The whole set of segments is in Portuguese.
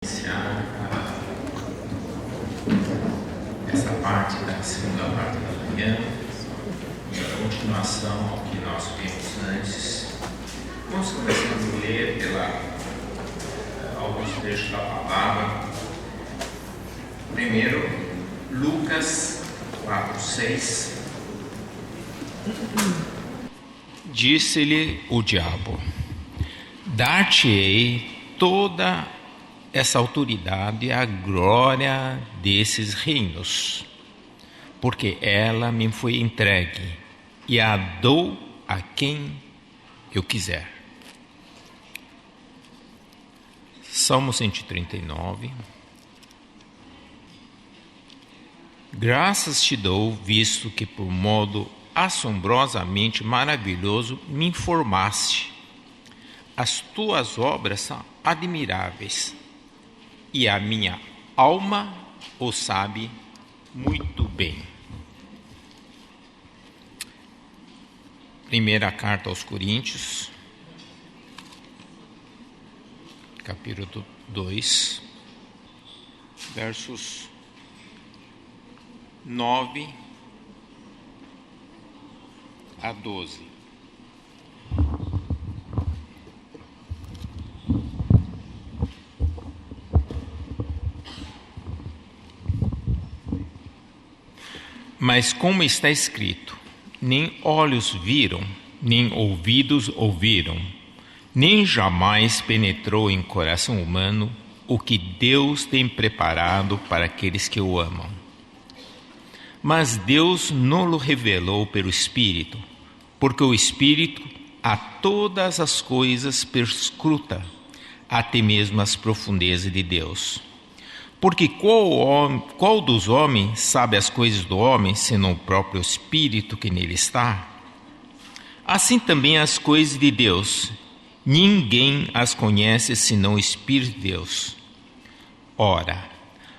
Iniciar essa parte da segunda parte da manhã, em continuação ao que nós vimos antes. Vamos começando a ler alguns trechos da palavra. Primeiro, Lucas 4:6. Disse-lhe o diabo: dar-te-ei toda essa autoridade e a glória desses reinos, porque ela me foi entregue e a dou a quem eu quiser. Salmo 139. Graças te dou, visto que por modo assombrosamente maravilhoso me informaste. As tuas obras são admiráveis, e a minha alma o sabe muito bem. Primeira carta aos Coríntios, capítulo 2, versos 9 a 12. Mas como está escrito, nem olhos viram, nem ouvidos ouviram, nem jamais penetrou em coração humano o que Deus tem preparado para aqueles que o amam. Mas Deus não o revelou pelo Espírito, porque o Espírito a todas as coisas perscruta, até mesmo as profundezas de Deus. Porque qual dos homens sabe as coisas do homem, senão o próprio Espírito que nele está? Assim também as coisas de Deus, ninguém as conhece senão o Espírito de Deus. Ora,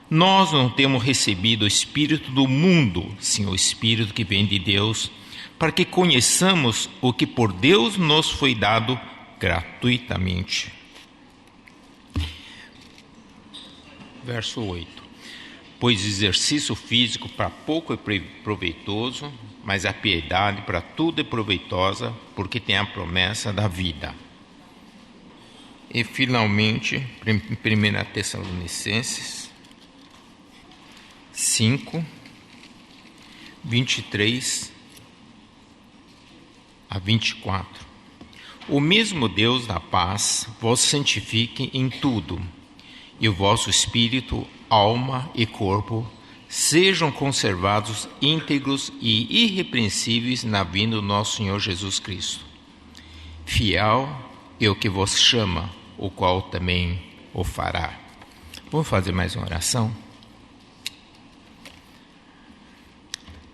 nós não temos recebido o Espírito do mundo, sim o Espírito que vem de Deus, para que conheçamos o que por Deus nos foi dado gratuitamente. Verso 8. Pois o exercício físico para pouco é proveitoso, mas a piedade para tudo é proveitosa, porque tem a promessa da vida. E finalmente, 1 Tessalonicenses 5, 23 a 24. O mesmo Deus da paz vos santifique em tudo, e o vosso espírito, alma e corpo sejam conservados íntegros e irrepreensíveis na vinda do nosso Senhor Jesus Cristo. Fiel é o que vos chama, o qual também o fará. Vamos fazer mais uma oração?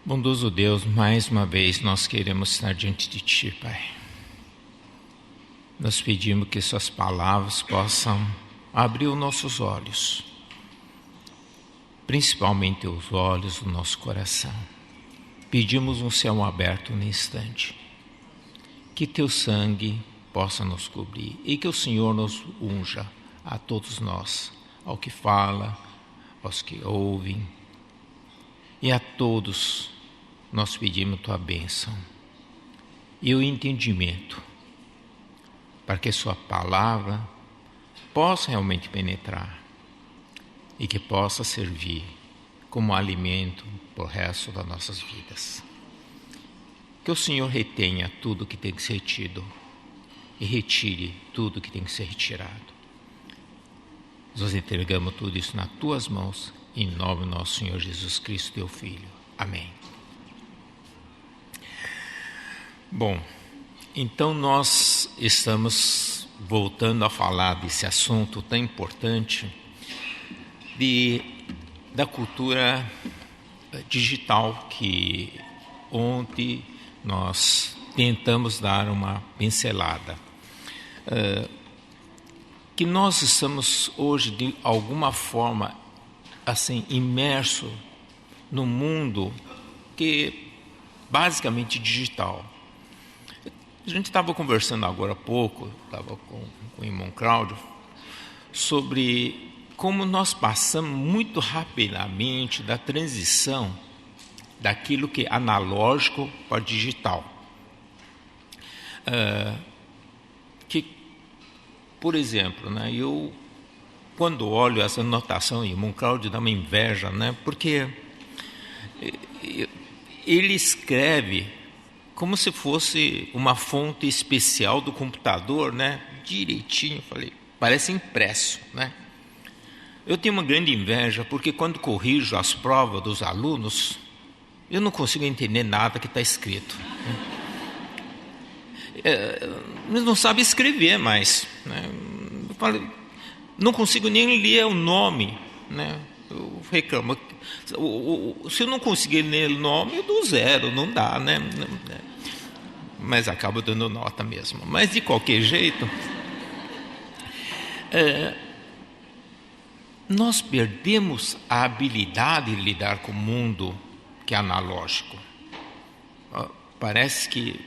Bondoso Deus, mais uma vez nós queremos estar diante de Ti, Pai. Nós pedimos que Suas palavras possam abrir os nossos olhos, principalmente os olhos do nosso coração. Pedimos um céu aberto no instante, que Teu sangue possa nos cobrir e que o Senhor nos unja a todos nós, ao que fala, aos que ouvem, e a todos nós pedimos Tua bênção e o entendimento, para que Sua palavra possa realmente penetrar e que possa servir como alimento para o resto das nossas vidas. Que o Senhor retenha tudo que tem que ser retido e retire tudo que tem que ser retirado. Nós entregamos tudo isso nas Tuas mãos, em nome do nosso Senhor Jesus Cristo, Teu Filho. Amém. Bom, então nós estamos voltando a falar desse assunto tão importante da cultura digital, que ontem nós tentamos dar uma pincelada. Que nós estamos hoje, de alguma forma, assim, imerso no mundo que é basicamente digital. A gente estava conversando agora há pouco, estava com o irmão Cláudio, sobre como nós passamos muito rapidamente da transição daquilo que é analógico para digital. Que, por exemplo, né, eu, quando olho essa anotação, e o irmão Cláudio dá uma inveja, né, porque ele escreve como se fosse uma fonte especial do computador, né, direitinho, falei, parece impresso, né? Eu tenho uma grande inveja, porque quando corrijo as provas dos alunos, eu não consigo entender nada que está escrito. Eles não sabem escrever mais, né? Eu falo, não consigo nem ler o nome, né? Eu reclamo. Se eu não conseguir ler o nome, eu dou 0, não dá, né? Mas acabo dando nota mesmo. Mas, de qualquer jeito, nós perdemos a habilidade de lidar com o mundo que é analógico. Parece que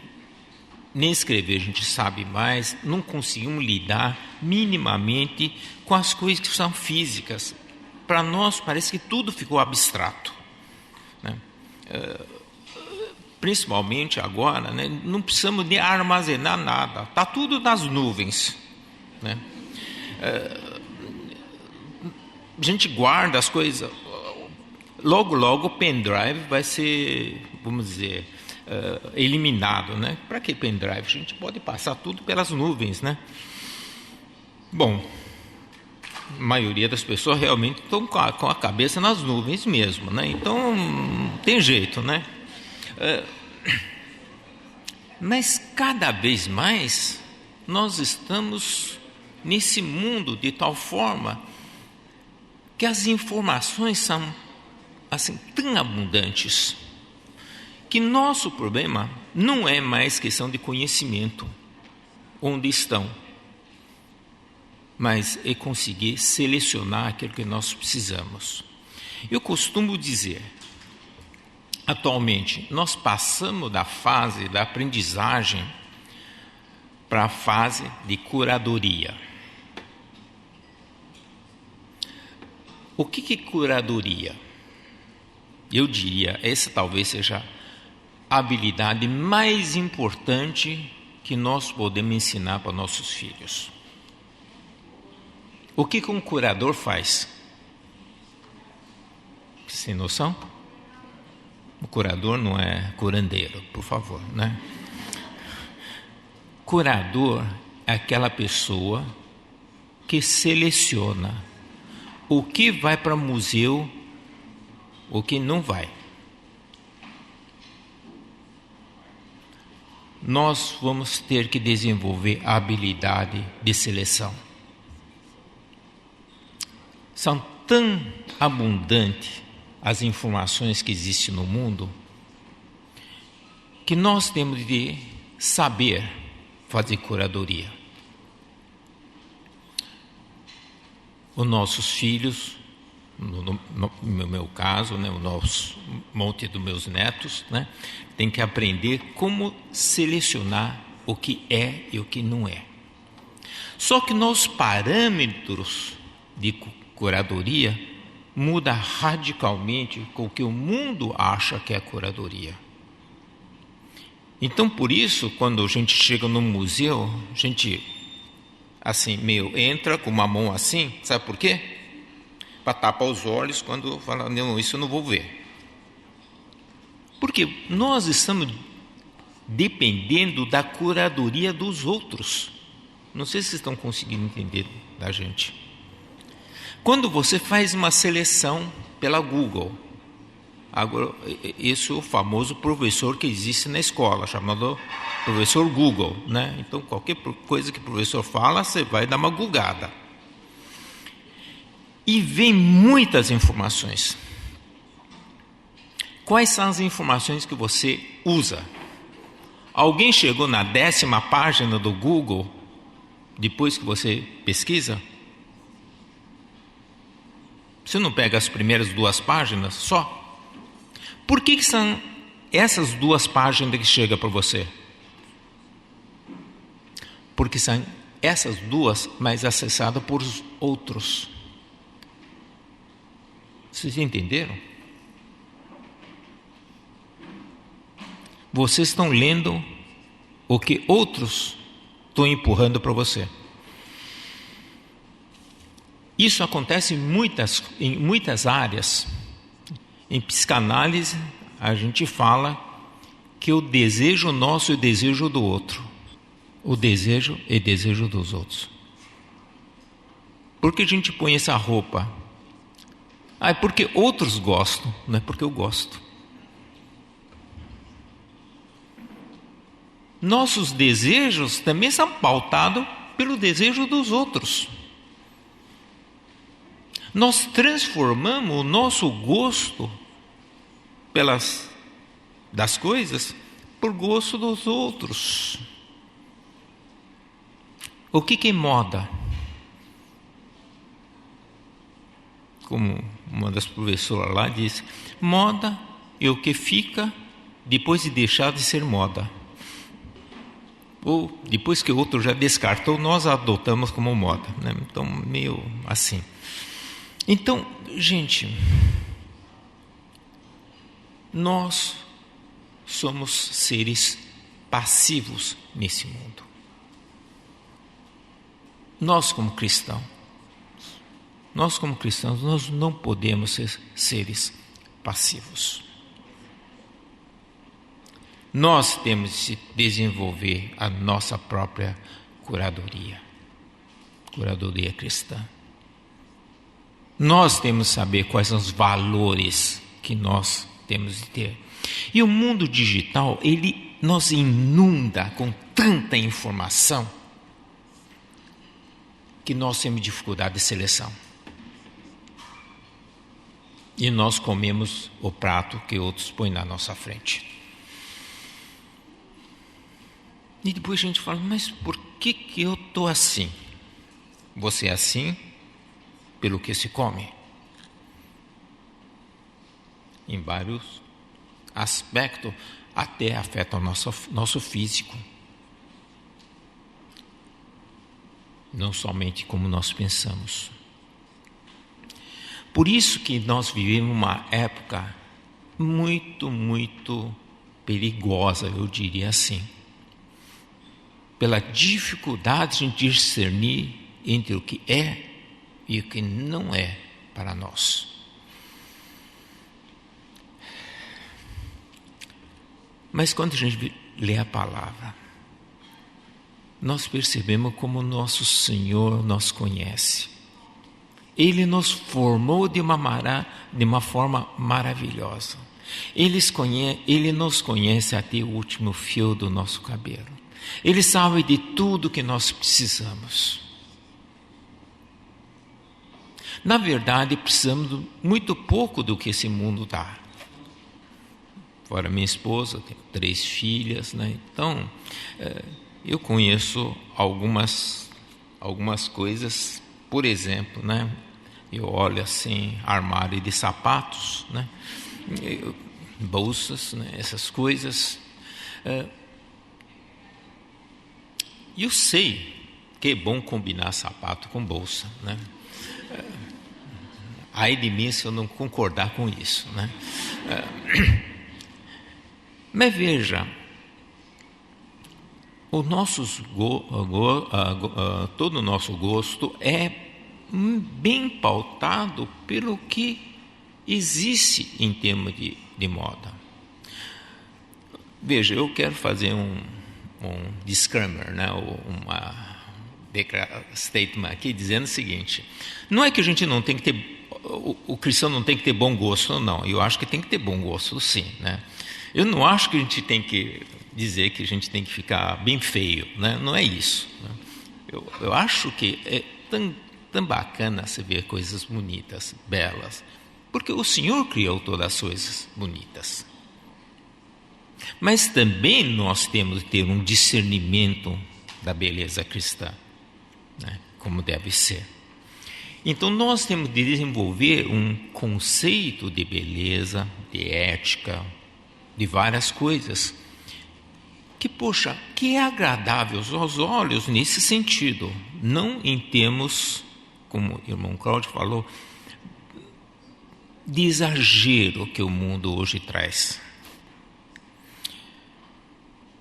nem escrever a gente sabe mais, não conseguimos lidar minimamente com as coisas que são físicas. Para nós parece que tudo ficou abstrato, né? Principalmente agora, né? Não precisamos de armazenar nada, está tudo nas nuvens, né? A gente guarda as coisas, logo o pendrive vai ser, vamos dizer, eliminado, né? Para que pendrive? A gente pode passar tudo pelas nuvens, né? Bom, a maioria das pessoas realmente estão com a cabeça nas nuvens mesmo, né? Então, não tem jeito, né? Mas cada vez mais nós estamos nesse mundo de tal forma que as informações são assim tão abundantes que nosso problema não é mais questão de conhecimento, onde estão, mas é conseguir selecionar aquilo que nós precisamos. Eu costumo dizer, atualmente, nós passamos da fase da aprendizagem para a fase de curadoria. O que é curadoria? Eu diria, essa talvez seja a habilidade mais importante que nós podemos ensinar para nossos filhos. O que um curador faz? Sem noção? O curador não é curandeiro, por favor, né? Curador é aquela pessoa que seleciona o que vai para museu, o que não vai. Nós vamos ter que desenvolver a habilidade de seleção. São tão abundantes as informações que existem no mundo que nós temos de saber fazer curadoria. Os nossos filhos, no meu caso, né, o nosso monte dos meus netos, né, tem que aprender como selecionar o que é e o que não é. Só que nos parâmetros de curadoria muda radicalmente com o que o mundo acha que é curadoria. Então, por isso, quando a gente chega no museu, a gente, assim, entra com uma mão assim, sabe por quê? Para tapar os olhos quando fala, não, isso eu não vou ver. Porque nós estamos dependendo da curadoria dos outros. Não sei se vocês estão conseguindo entender da gente. Quando você faz uma seleção pela Google, agora, esse é o famoso professor que existe na escola, chamado professor Google, né? Então, qualquer coisa que o professor fala, você vai dar uma googada. E vem muitas informações. Quais são as informações que você usa? Alguém chegou na 10ª página do Google, depois que você pesquisa? Você não pega as primeiras 2 páginas só? Por que são essas 2 páginas que chegam para você? Porque são essas 2 mais acessadas por outros. Vocês entenderam? Vocês estão lendo o que outros estão empurrando para você. Isso acontece em muitas áreas. Em psicanálise, a gente fala que o desejo nosso é o desejo do outro. O desejo é desejo dos outros. Por que a gente põe essa roupa? É porque outros gostam, não é porque eu gosto. Nossos desejos também são pautados pelo desejo dos outros. Nós transformamos o nosso gosto das coisas por gosto dos outros. O que é moda? Como uma das professoras lá disse, moda é o que fica depois de deixar de ser moda. Ou depois que o outro já descartou, nós adotamos como moda, né? Então, meio assim. Então, gente, nós somos seres passivos nesse mundo. Nós como cristãos, nós não podemos ser seres passivos. Nós temos de desenvolver a nossa própria curadoria cristã. Nós temos de saber quais são os valores que nós temos de ter. E o mundo digital, ele nos inunda com tanta informação que nós temos dificuldade de seleção. E nós comemos o prato que outros põem na nossa frente. E depois a gente fala, mas por que eu estou assim? Você é assim pelo que se come. Em vários aspectos, até afeta o nosso físico. Não somente como nós pensamos. Por isso que nós vivemos uma época muito, muito perigosa, eu diria assim. Pela dificuldade de discernir entre o que é e o que não é para nós. Mas quando a gente lê a palavra, nós percebemos como o nosso Senhor nos conhece. Ele nos formou de uma forma maravilhosa. Ele nos conhece até o último fio do nosso cabelo. Ele sabe de tudo que nós precisamos. Na verdade, precisamos muito pouco do que esse mundo dá. Fora minha esposa, tenho 3 filhas, né? Então, eu conheço algumas coisas. Por exemplo, né? Eu olho assim, armário de sapatos, né? Bolsas, né? Essas coisas. E eu sei que é bom combinar sapato com bolsa, né? Ai de mim se eu não concordar com isso, né? Mas veja, todo o nosso gosto é bem pautado pelo que existe em termos de moda. Veja, eu quero fazer um disclaimer, né? Uma statement aqui dizendo o seguinte: não é que a gente não tem que ter, o cristão não tem que ter bom gosto, não. Eu acho que tem que ter bom gosto, sim, né? Eu não acho que a gente tem que dizer que a gente tem que ficar bem feio, né? Não é isso, né? Eu acho que é tão bacana você ver coisas bonitas, belas, porque o Senhor criou todas as coisas bonitas. Mas também nós temos de ter um discernimento da beleza cristã, né? Como deve ser. Então nós temos de desenvolver um conceito de beleza, de ética, de várias coisas que é agradável aos olhos nesse sentido, não em termos, como o irmão Cláudio falou, de exagero que o mundo hoje traz.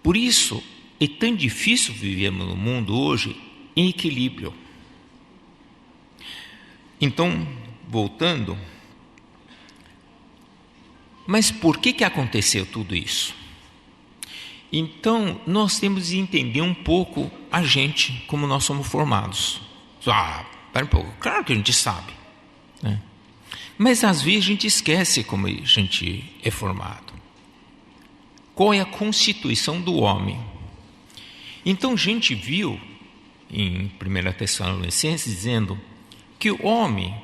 Por isso, é tão difícil vivermos no mundo hoje em equilíbrio. Então, voltando, mas por que aconteceu tudo isso? Então, nós temos de entender um pouco a gente, como nós somos formados. Pera um pouco, claro que a gente sabe, né? Mas às vezes a gente esquece como a gente é formado. Qual é a constituição do homem? Então a gente viu em 1 Tessalonicenses dizendo que o homem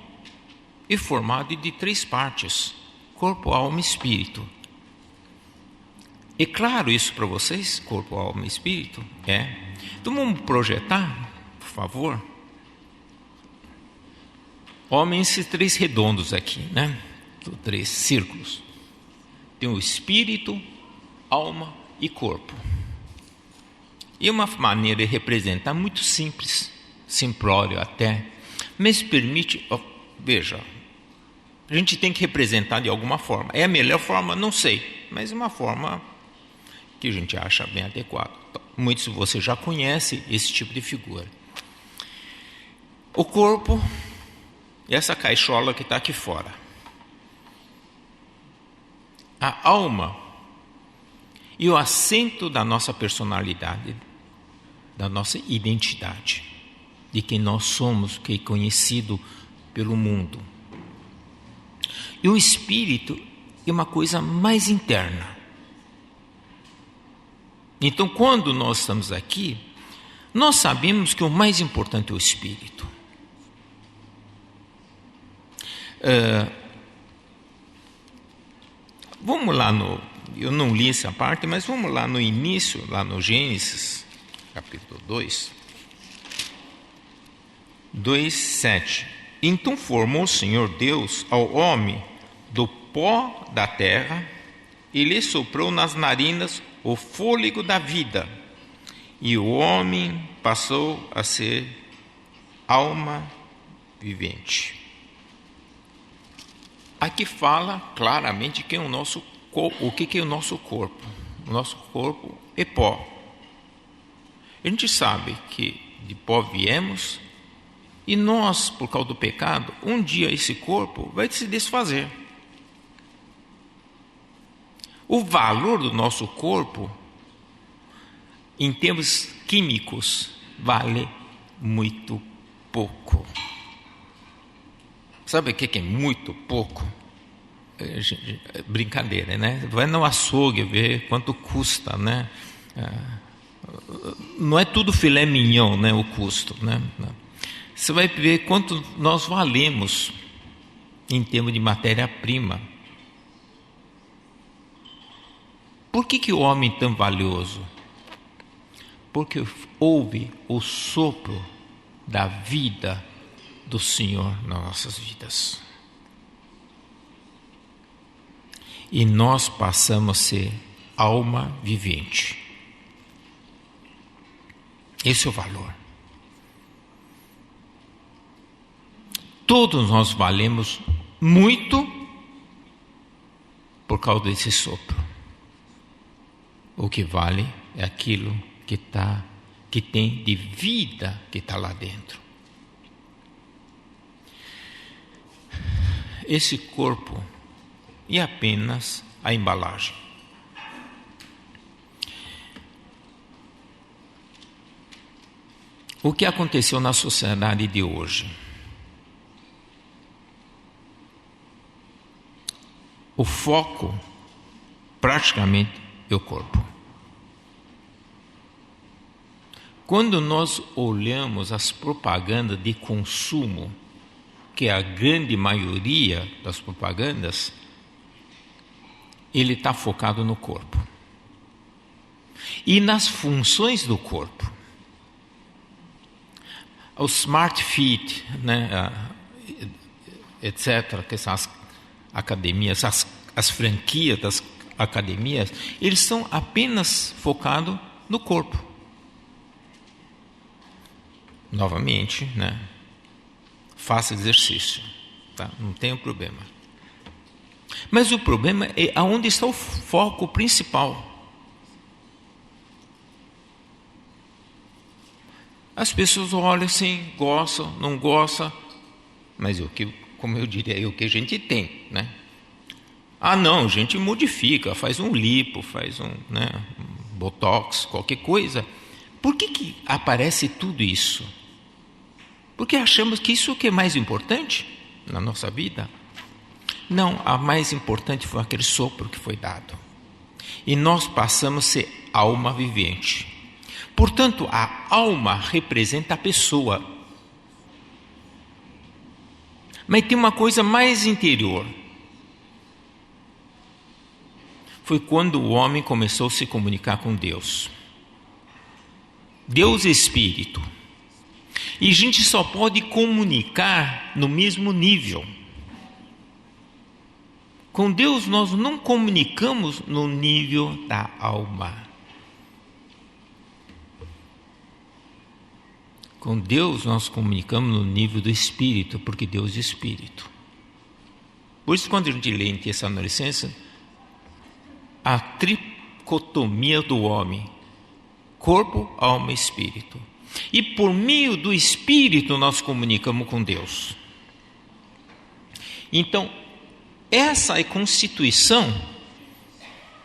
é formado de 3 partes: corpo, alma e espírito. É claro isso para vocês? Corpo, alma e espírito? Então vamos projetar, por favor. Homem, esses 3 redondos aqui, né? 3 círculos. Tem o espírito, alma e corpo. E uma maneira de representar muito simples, simplório até, mas permite, veja, a gente tem que representar de alguma forma. É a melhor forma? Não sei, mas uma forma que a gente acha bem adequada. Muitos de vocês já conhecem esse tipo de figura. O corpo, essa caixola que está aqui fora. A alma e o assento da nossa personalidade, da nossa identidade, de quem nós somos, que é conhecido pelo mundo. E o espírito é uma coisa mais interna. Então, quando nós estamos aqui, nós sabemos que o mais importante é o espírito. Vamos lá eu não li essa parte, mas vamos lá no início, lá no Gênesis, capítulo 2:7. Então formou o Senhor Deus ao homem do pó da terra e lhe soprou nas narinas o fôlego da vida, e o homem passou a ser alma vivente. Aqui fala claramente que é o que é o nosso corpo. O nosso corpo é pó. A gente sabe que de pó viemos, e nós, por causa do pecado, um dia esse corpo vai se desfazer. O valor do nosso corpo, em termos químicos, vale muito pouco. Sabe o que é muito pouco? Brincadeira, né? Vai no açougue ver quanto custa, né? Não é tudo filé mignon, né? O custo, né? Você vai ver quanto nós valemos em termos de matéria-prima. Por que o homem é tão valioso? Porque houve o sopro da vida do Senhor nas nossas vidas. E nós passamos a ser alma vivente. Esse é o valor. Todos nós valemos muito por causa desse sopro. O que vale é aquilo que tem de vida que está lá dentro. Esse corpo é apenas a embalagem. O que aconteceu na sociedade de hoje? O foco praticamente é o corpo. Quando nós olhamos as propagandas de consumo, que é a grande maioria das propagandas, ele está focado no corpo e nas funções do corpo. O Smart Fit, né, etc., que são as academias, as franquias das academias, eles são apenas focados no corpo. Novamente, né? Faça exercício, tá? Não tem problema. Mas o problema é aonde está o foco principal. As pessoas olham assim, gostam, não gostam, mas como eu diria, é o que a gente tem, né? Ah, não, a gente modifica, faz um lipo, faz um botox, qualquer coisa. Por que aparece tudo isso? Porque achamos que isso é o que é mais importante na nossa vida? Não, a mais importante foi aquele sopro que foi dado. E nós passamos a ser alma vivente. Portanto, a alma representa a pessoa. Mas tem uma coisa mais interior. Foi quando o homem começou a se comunicar com Deus. Deus é Espírito. E a gente só pode comunicar no mesmo nível. Com Deus nós não comunicamos no nível da alma. Com Deus nós comunicamos no nível do Espírito, porque Deus é Espírito. Por isso, quando a gente lê em Tessalonicenses, a tricotomia do homem, corpo, alma e espírito. E por meio do Espírito nós comunicamos com Deus. Então, essa é a constituição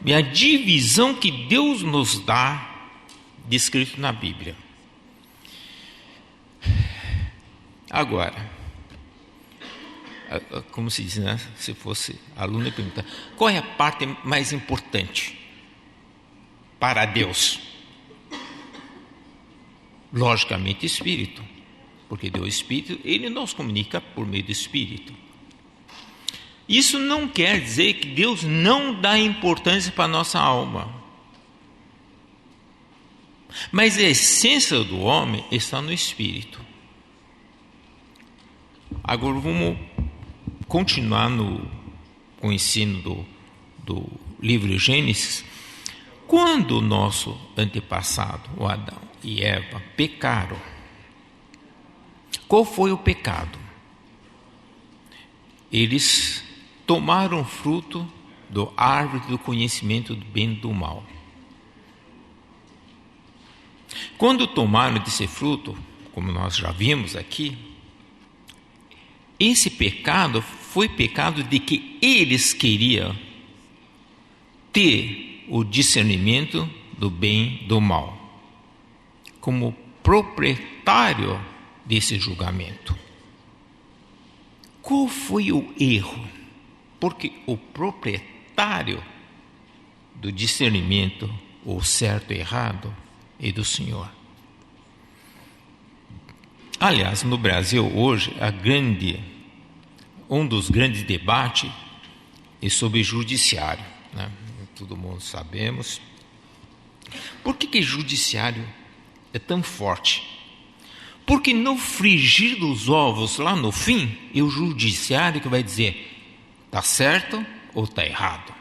e a divisão que Deus nos dá, descrito na Bíblia. Agora, como se diz, né? Se fosse aluno e perguntar, qual é a parte mais importante para Deus? Logicamente, Espírito, porque Deus é Espírito, Ele nos comunica por meio do Espírito. Isso não quer dizer que Deus não dá importância para a nossa alma, mas a essência do homem está no Espírito. Agora vamos continuar com o ensino do livro Gênesis. Quando o nosso antepassado, o Adão e Eva, pecaram, qual foi o pecado? Eles tomaram fruto da árvore do conhecimento do bem e do mal. Quando tomaram desse fruto, como nós já vimos aqui, esse pecado foi pecado de que eles queriam ter o discernimento do bem e do mal, como proprietário desse julgamento. Qual foi o erro? Porque o proprietário do discernimento, o certo e errado, é do Senhor. Aliás, no Brasil hoje, um dos grandes debates é sobre judiciário, né? Todo mundo sabemos. Por que judiciário é tão forte? Porque no frigir dos ovos, lá no fim, é o judiciário que vai dizer está certo ou está errado.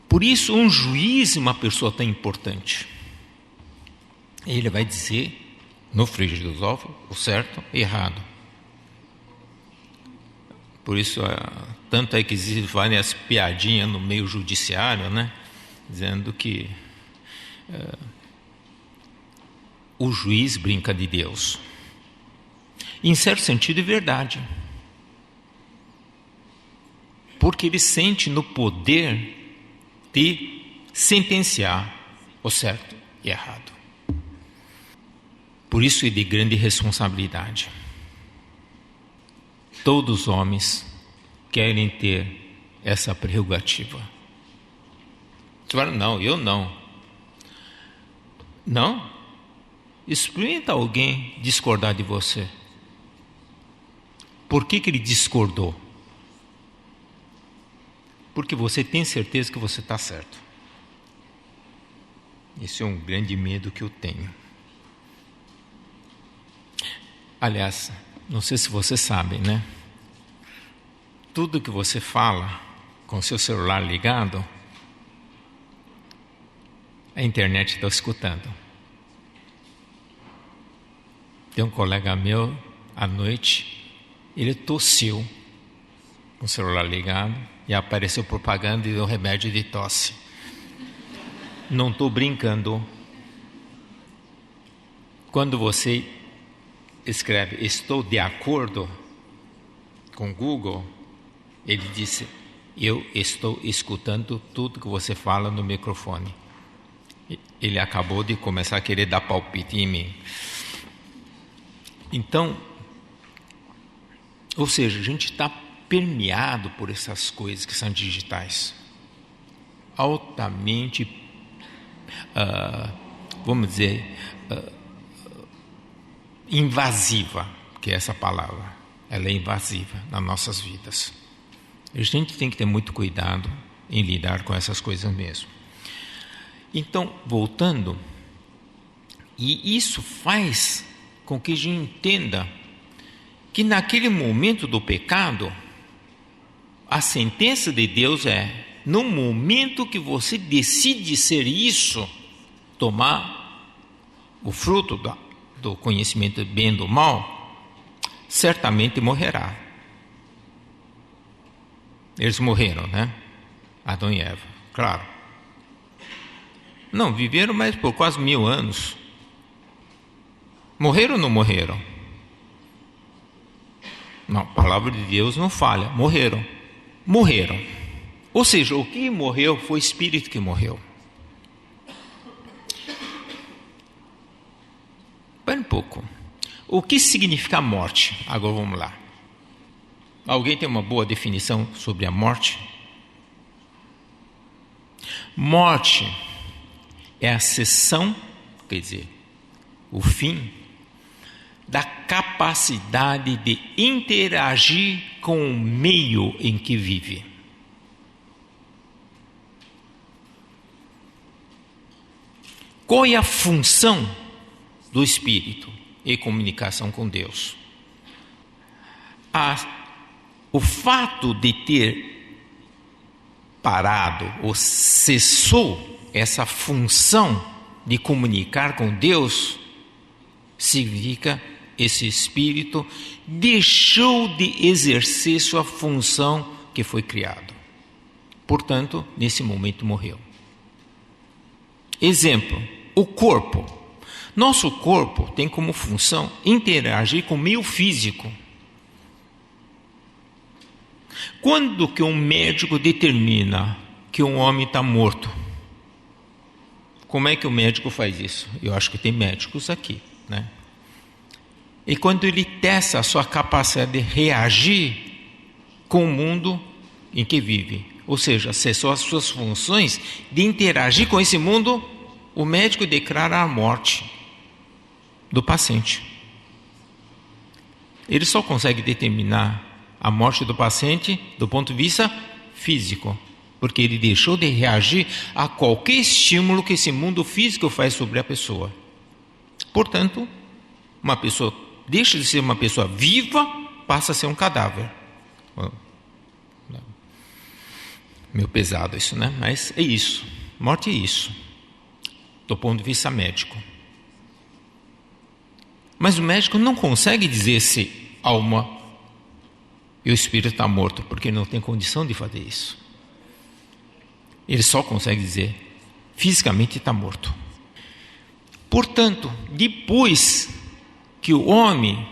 Por isso, um juiz é uma pessoa tão importante. Ele vai dizer no frigir dos ovos o certo e errado. Por isso, tanto é que existem várias piadinhas no meio judiciário, né? Dizendo que o juiz brinca de Deus. Em certo sentido é verdade. Porque ele sente no poder de sentenciar o certo e errado. Por isso é de grande responsabilidade. Todos os homens querem ter essa prerrogativa. Você fala, não, eu não. Não? Experimenta alguém discordar de você. Por que ele discordou? Porque você tem certeza que você está certo. Esse é um grande medo que eu tenho. Aliás, não sei se você sabe, né? Tudo que você fala com seu celular ligado, a internet está escutando. Tem um colega meu, à noite, ele tossiu com o celular ligado, e apareceu propaganda do remédio de tosse. Não estou brincando. Quando você escreve "estou de acordo" com o Google, ele disse: eu estou escutando tudo que você fala no microfone. Ele acabou de começar a querer dar palpite em mim. Então, ou seja, a gente está permeado por essas coisas que são digitais, altamente, vamos dizer, invasiva, que é essa palavra. Ela é invasiva nas nossas vidas. A gente tem que ter muito cuidado em lidar com essas coisas mesmo. Então, voltando, e isso faz com que a gente entenda que naquele momento do pecado, a sentença de Deus é: no momento que você decide ser isso, tomar o fruto do conhecimento do bem e do mal, certamente morrerá. Eles morreram, né? Adão e Eva, claro. Não, viveram mais por quase 1000 anos. Morreram ou não morreram? Não, a palavra de Deus não falha. Morreram. Morreram. Ou seja, o que morreu foi o espírito que morreu. Espera um pouco. O que significa morte? Agora vamos lá. Alguém tem uma boa definição sobre a morte? Morte é a cessão, quer dizer, o fim da capacidade de interagir com o meio em que vive. Qual é a função do espírito em comunicação com Deus? O fato de ter parado ou cessou essa função de comunicar com Deus significa esse espírito deixou de exercer sua função que foi criado. Portanto, nesse momento morreu. Exemplo, o corpo. Nosso corpo tem como função interagir com o meio físico. Quando que um médico determina que um homem está morto? Como é que o médico faz isso? Eu acho que tem médicos aqui, né? E quando ele testa a sua capacidade de reagir com o mundo em que vive, ou seja, acessou as suas funções de interagir com esse mundo, o médico declara a morte do paciente. Ele só consegue determinar a morte do paciente do ponto de vista físico, porque ele deixou de reagir a qualquer estímulo que esse mundo físico faz sobre a pessoa. Portanto, uma pessoa deixa de ser uma pessoa viva, passa a ser um cadáver. Meio pesado isso, né? Mas é isso. Morte é isso, do ponto de vista médico. Mas o médico não consegue dizer se a alma e o espírito está morto, porque não tem condição de fazer isso. Ele só consegue dizer fisicamente está morto. Portanto, depois que o homem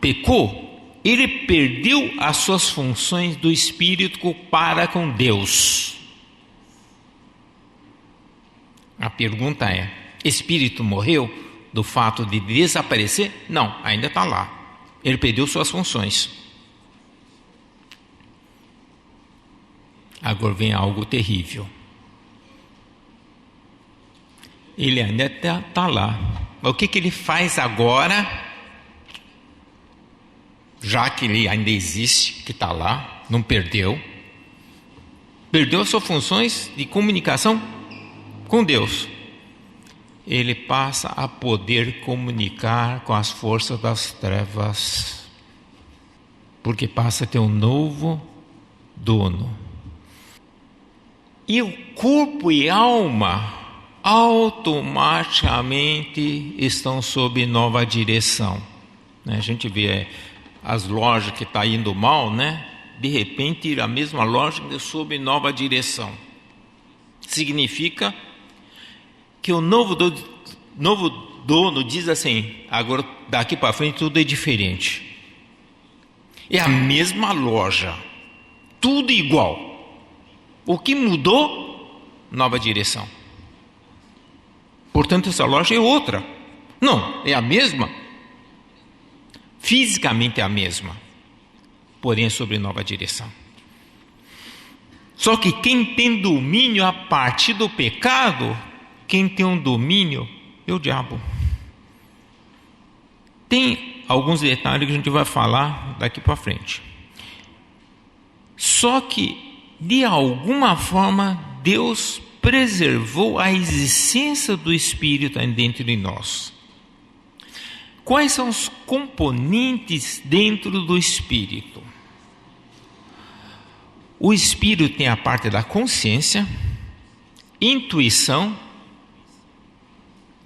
pecou, ele perdeu as suas funções do espírito para com Deus. A pergunta é: espírito morreu do fato de desaparecer? Não, ainda está lá. Ele perdeu suas funções. Agora vem algo terrível. Ele ainda está lá. Mas o que ele faz agora, já que ele ainda existe, que está lá, não perdeu? Perdeu as suas funções de comunicação com Deus. Ele passa a poder comunicar com as forças das trevas, porque passa a ter um novo dono. E o corpo e alma automaticamente estão sob nova direção. A gente vê as lojas que estão indo mal, né? de repente, a mesma lógica sob nova direção. Significa que o novo dono diz assim: agora daqui para frente tudo é diferente. É a mesma loja, tudo igual. O que mudou? Nova direção. Portanto, essa loja é outra. Não, é a mesma. Fisicamente é a mesma, porém é sobre nova direção. Só que quem tem domínio a partir do pecado, quem tem um domínio é o diabo. Tem alguns detalhes que a gente vai falar daqui para frente. Só que, de alguma forma, Deus preservou a existência do Espírito dentro de nós. Quais são os componentes dentro do Espírito? O Espírito tem a parte da consciência, intuição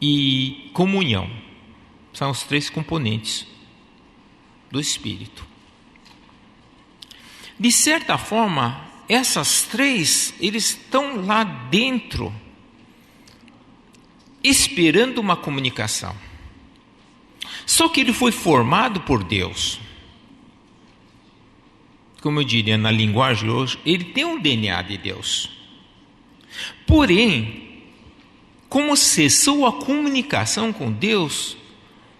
e comunhão. São os 3 componentes do Espírito. De certa forma, essas 3, eles estão lá dentro, esperando uma comunicação. Só que ele foi formado por Deus. Como eu diria na linguagem hoje, ele tem um DNA de Deus. Porém, como cessou a comunicação com Deus,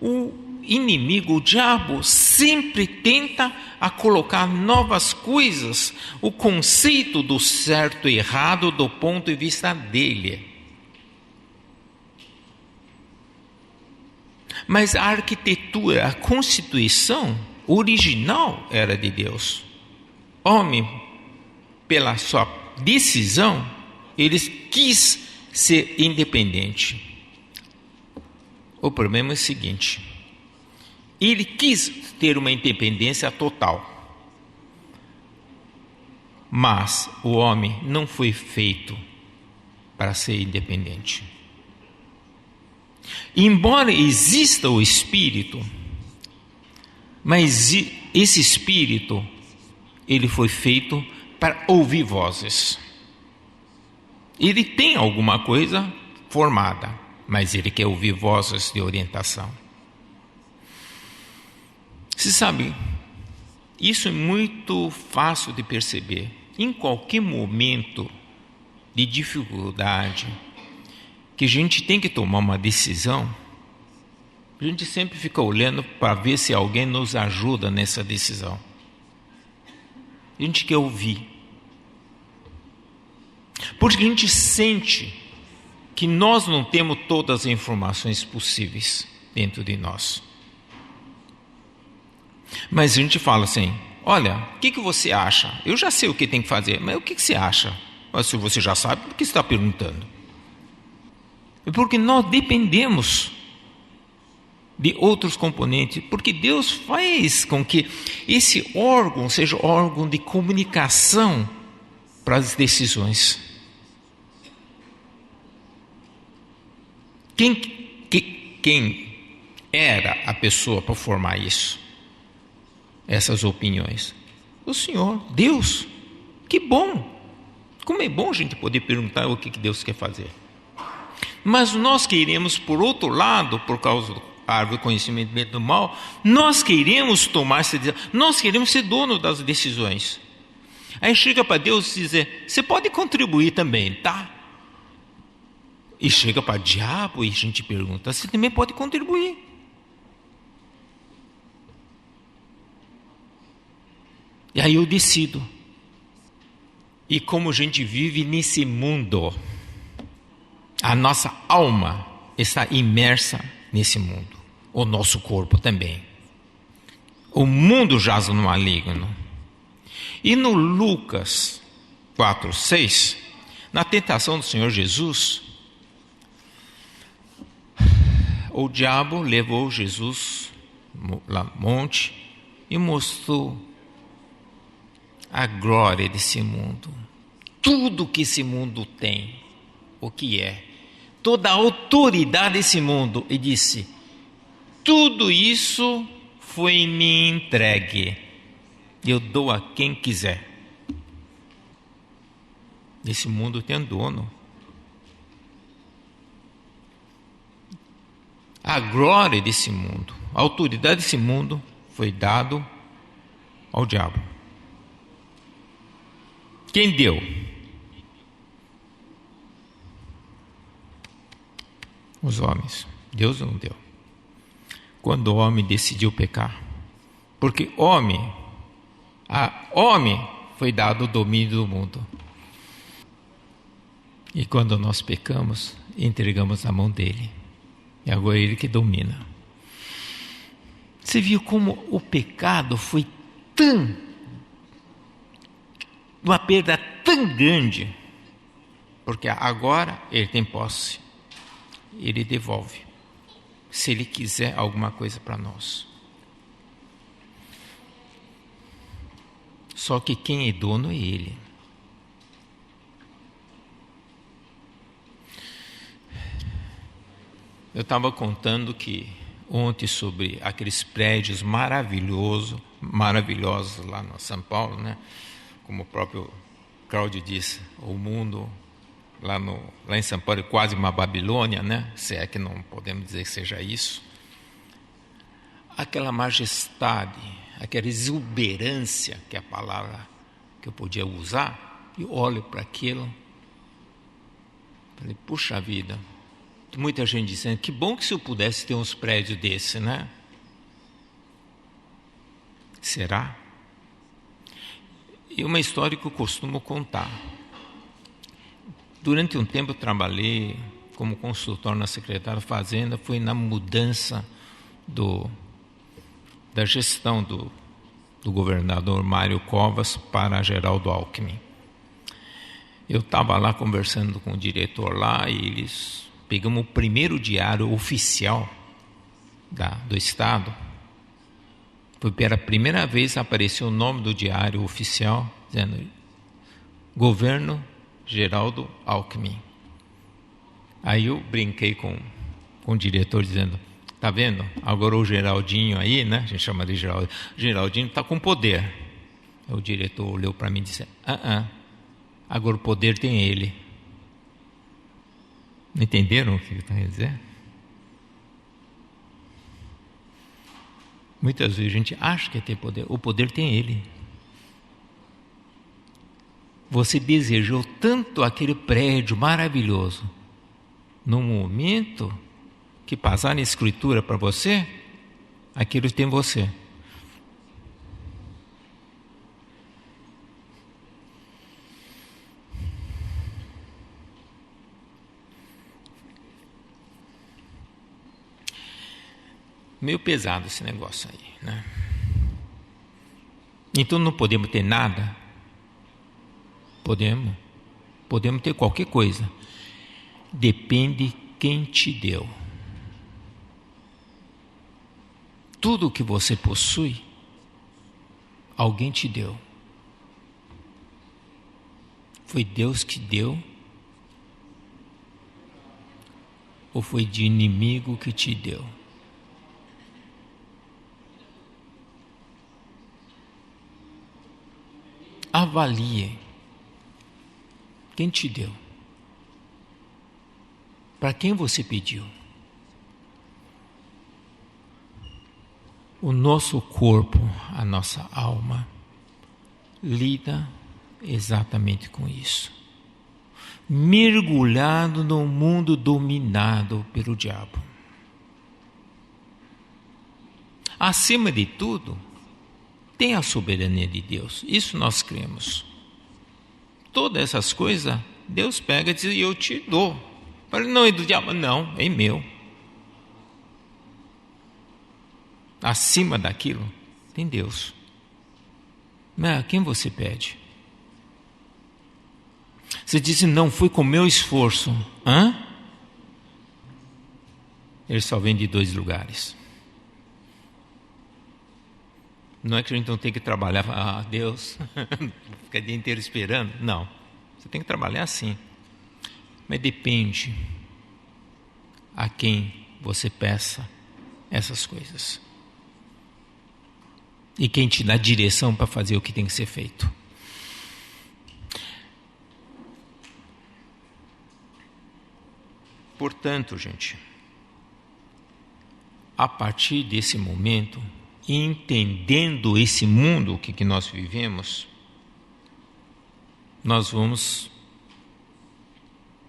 o inimigo, o diabo, sempre tenta a colocar novas coisas, o conceito do certo e errado do ponto de vista dele. Mas a arquitetura, a constituição original era de Deus. Homem, pela sua decisão, ele quis ser independente. O problema é o seguinte: ele quis ter uma independência total. Mas o homem não foi feito para ser independente. Embora exista o Espírito, mas esse Espírito, ele foi feito para ouvir vozes. Ele tem alguma coisa formada, mas ele quer ouvir vozes de orientação. Você sabe, isso é muito fácil de perceber. Em qualquer momento de dificuldade, que a gente tem que tomar uma decisão, a gente sempre fica olhando para ver se alguém nos ajuda nessa decisão. A gente quer ouvir. Porque a gente sente que nós não temos todas as informações possíveis dentro de nós. Mas a gente fala assim: olha, o que você acha? Eu já sei o que tem que fazer, mas o que você acha? Mas se você já sabe, por que você está perguntando? É porque nós dependemos de outros componentes, porque Deus faz com que esse órgão seja órgão de comunicação para as decisões. Quem era a pessoa para formar isso? Essas opiniões? O Senhor, Deus. Que bom! Como é bom a gente poder perguntar o que Deus quer fazer. Mas nós queremos, por outro lado, por causa do árvore do conhecimento do bem e do mal, nós queremos tomar essa decisão, nós queremos ser dono das decisões. Aí chega para Deus e diz: você pode contribuir também, tá? E chega para o diabo e a gente pergunta: você também pode contribuir. E aí eu decido. E como a gente vive nesse mundo, a nossa alma está imersa nesse mundo. O nosso corpo também. O mundo jaz no maligno. E no Lucas 4:6, na tentação do Senhor Jesus, o diabo levou Jesus lá no monte e mostrou a glória desse mundo. Tudo que esse mundo tem, o que é, toda a autoridade desse mundo, e disse: tudo isso foi me entregue. eu dou a quem quiser. Esse mundo tem dono. A glória desse mundo, a autoridade desse mundo foi dado ao diabo. Quem deu? Os homens. Deus não deu. Quando o homem decidiu pecar, porque homem foi dado o domínio do mundo. E quando nós pecamos, entregamos na mão dele. E agora é ele que domina. Você viu como o pecado foi uma perda tão grande, porque agora ele tem posse, ele devolve, se ele quiser alguma coisa para nós. Só que quem é dono é ele. Eu estava contando que ontem sobre aqueles prédios maravilhosos lá no São Paulo, né? Como o próprio Cláudio disse, o mundo lá em São Paulo é quase uma Babilônia, né? Se é que não podemos dizer que seja isso. Aquela majestade, aquela exuberância, que é a palavra que eu podia usar, e olho para aquilo, falei, puxa vida, muita gente dizendo, que bom que se eu pudesse ter uns prédios desse, né? Será? E uma história que eu costumo contar. Durante um tempo eu trabalhei como consultor na Secretaria da Fazenda, foi na mudança da gestão do governador Mário Covas para Geraldo Alckmin. Eu estava lá conversando com o diretor lá e eles pegamos o primeiro diário oficial do Estado. Foi pela primeira vez apareceu o nome do diário oficial, dizendo Governo Geraldo Alckmin. Aí eu brinquei com o diretor, dizendo, tá vendo? Agora o Geraldinho aí, né? A gente chama de Geraldinho. Geraldinho está com poder. O diretor olhou para mim e disse, agora o poder tem ele. Entenderam o que ele está dizendo? Muitas vezes a gente acha que tem poder, o poder tem ele. Você desejou tanto aquele prédio maravilhoso, no momento que passar na escritura para você, aquilo tem você. Meio pesado esse negócio aí, né? Então não podemos ter nada? Podemos ter qualquer coisa. Depende quem te deu. Tudo que você possui, alguém te deu. Foi Deus que deu? Ou foi de inimigo que te deu? Avalie quem te deu, para quem você pediu. O nosso corpo, a nossa alma, lida exatamente com isso, mergulhado num mundo dominado pelo diabo. Acima de tudo, tem a soberania de Deus, isso nós cremos. Todas essas coisas, Deus pega e diz, eu te dou. Falei, não é do diabo, não, é meu. Acima daquilo, tem Deus. Mas a quem você pede? Você diz, não, foi com meu esforço. Ele só vem de 2 lugares. Não é que a gente não tem que trabalhar, Deus, fica o dia inteiro esperando. Não, você tem que trabalhar assim. Mas depende a quem você peça essas coisas. e quem te dá direção para fazer o que tem que ser feito. Portanto, gente, a partir desse momento, entendendo esse mundo que nós vivemos, nós vamos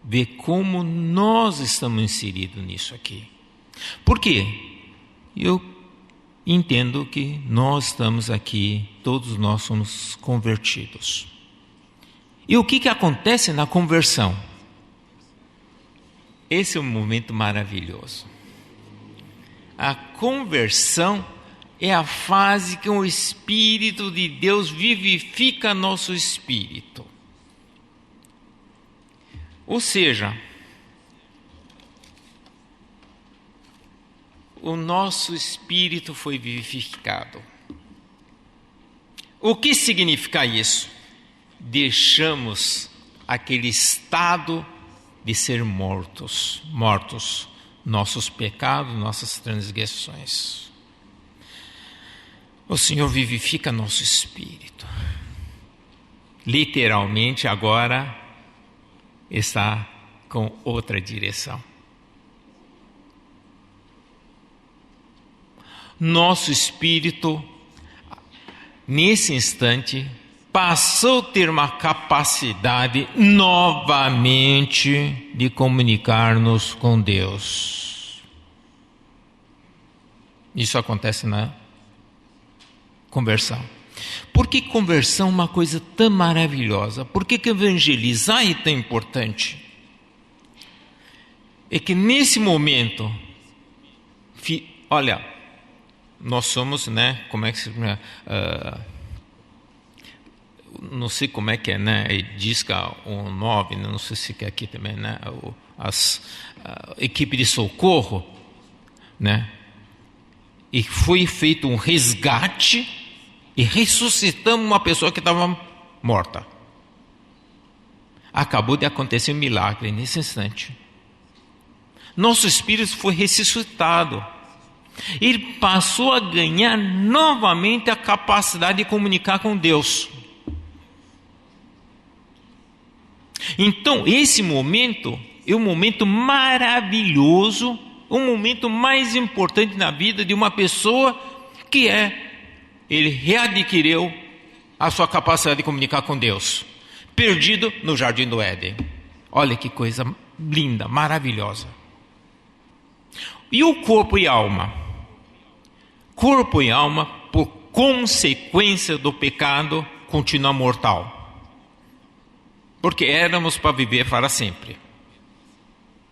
ver como nós estamos inseridos nisso aqui. Por quê? Eu entendo que nós estamos aqui, todos nós somos convertidos. E o que acontece na conversão? Esse é um momento maravilhoso. A conversão é a fase que o Espírito de Deus vivifica nosso espírito. Ou seja, o nosso espírito foi vivificado. O que significa isso? Deixamos aquele estado de ser mortos, nossos pecados, nossas transgressões. O Senhor vivifica nosso espírito. Literalmente agora está com outra direção. Nosso espírito, nesse instante, passou a ter uma capacidade novamente de comunicar-nos com Deus. Isso acontece na conversão. Por que conversão é uma coisa tão maravilhosa? Por que evangelizar é tão importante? É que nesse momento, olha, nós somos, né? Como é que se chama? Não sei como é que é, né? Disca 9, não sei se é aqui também, né? Equipe de socorro, né? E foi feito um resgate e ressuscitamos uma pessoa que estava morta. Acabou de acontecer um milagre nesse instante. Nosso espírito foi ressuscitado. Ele passou a ganhar novamente a capacidade de comunicar com Deus. Então, esse momento é um momento maravilhoso, o momento mais importante na vida de uma pessoa, que ele readquiriu a sua capacidade de comunicar com Deus, perdido no Jardim do Éden. Olha que coisa linda, maravilhosa. E o corpo e alma? Corpo e alma, por consequência do pecado, continua mortal. Porque éramos para viver para sempre.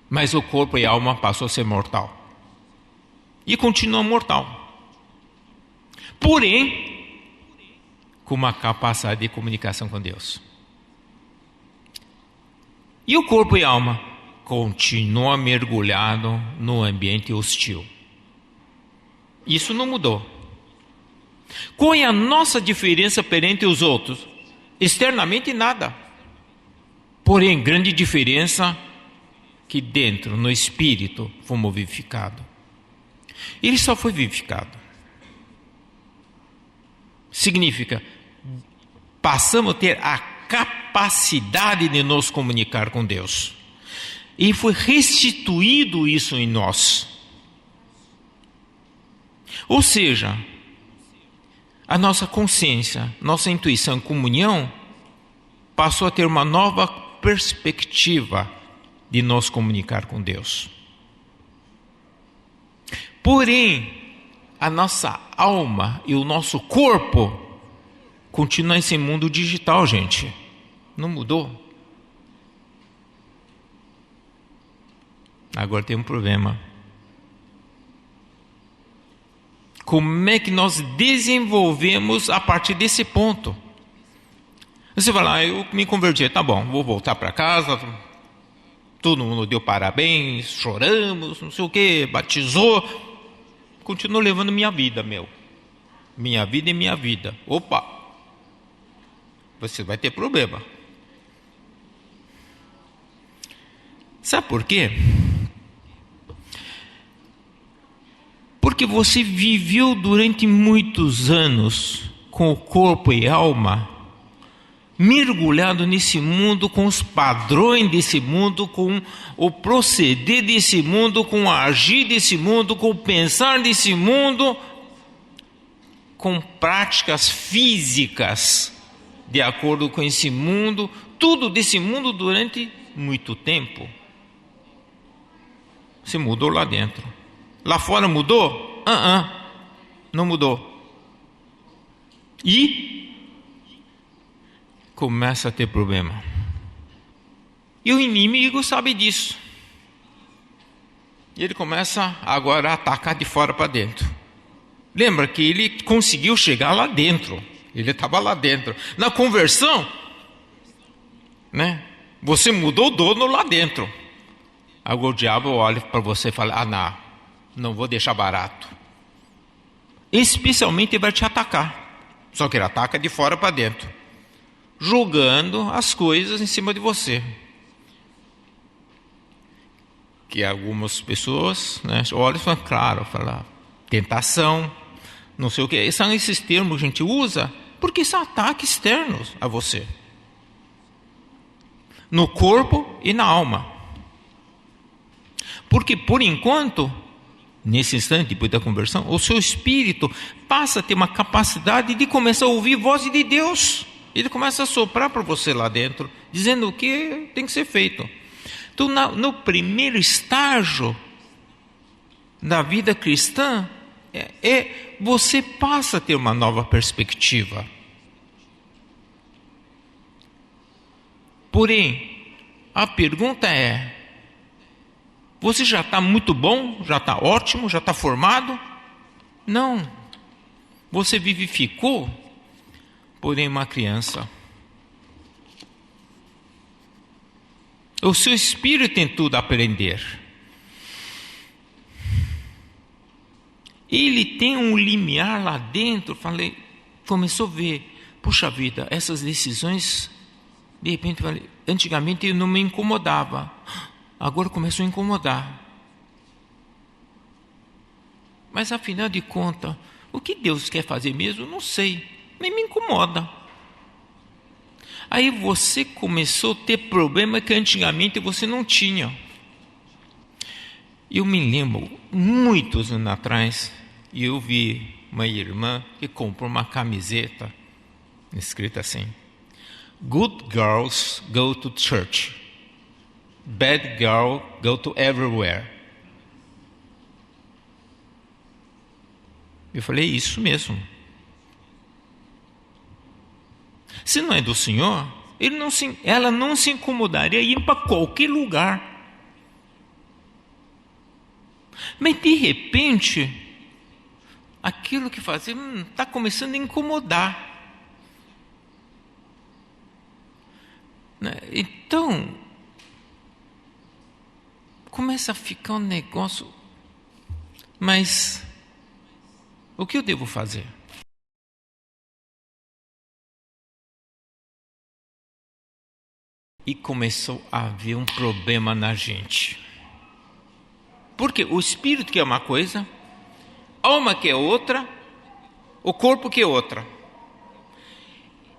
Mas o corpo e a alma passou a ser mortal. E continua mortal. Porém, com uma capacidade de comunicação com Deus. E o corpo e a alma continua mergulhado no ambiente hostil. Isso não mudou. Qual é a nossa diferença perante os outros? Externamente nada. Porém, grande diferença que dentro, no espírito, fomos vivificados. Ele só foi vivificado. Significa, passamos a ter a capacidade de nos comunicar com Deus. E foi restituído isso em nós. Ou seja, a nossa consciência, nossa intuição, comunhão, passou a ter uma nova perspectiva de nos comunicar com Deus. Porém, a nossa alma e o nosso corpo continuam nesse mundo digital, gente. Não mudou. Agora tem um problema. Como é que nós desenvolvemos a partir desse ponto? Você fala, eu me converti, tá bom, vou voltar para casa, todo mundo deu parabéns, choramos, não sei o que, batizou. Continuo levando minha vida, minha vida é minha vida. Opa, você vai ter problema. Sabe por quê? Porque Porque você viveu durante muitos anos com o corpo e alma mergulhado nesse mundo, com os padrões desse mundo, com o proceder desse mundo, com o agir desse mundo, com o pensar desse mundo, com práticas físicas de acordo com esse mundo, tudo desse mundo durante muito tempo. Você mudou lá dentro. Lá fora mudou? Não mudou. E começa a ter problema. E o inimigo sabe disso. E ele começa agora a atacar de fora para dentro. Lembra que ele conseguiu chegar lá dentro. Ele estava lá dentro. Na conversão, né? Você mudou o dono lá dentro. Agora o diabo olha para você e fala: não vou deixar barato. Especialmente ele vai te atacar. Só que ele ataca de fora para dentro, jogando as coisas em cima de você. Que algumas pessoas, né, olham e falam, claro, tentação, não sei o que. São esses termos que a gente usa porque são ataques externos a você, no corpo e na alma. Porque por enquanto, nesse instante, depois da conversão, o seu espírito passa a ter uma capacidade de começar a ouvir a voz de Deus. Ele começa a soprar para você lá dentro, dizendo o que tem que ser feito. Então, no primeiro estágio da vida cristã, você passa a ter uma nova perspectiva. Porém, a pergunta é: você já está muito bom? Já está ótimo? Já está formado? Não. Você vivificou, porém uma criança. O seu espírito tem tudo a aprender. Ele tem um limiar lá dentro. Começou a ver, puxa vida, essas decisões, de repente, antigamente eu não me incomodava. Agora começou a incomodar. Mas afinal de contas, o que Deus quer fazer mesmo? Não sei, nem me incomoda. Aí você começou a ter problema que antigamente você não tinha. Eu me lembro, muitos anos atrás, eu vi uma irmã que comprou uma camiseta escrita assim: Good girls go to church, bad girl go to everywhere. Eu falei, isso mesmo. Se não é do Senhor, ela não se incomodaria em ir para qualquer lugar. Mas de repente, aquilo que fazia está começando a incomodar. Então, começa a ficar um negócio. Mas o que eu devo fazer? E começou a haver um problema na gente. Porque o espírito quer uma coisa, a alma quer outra, o corpo quer outra.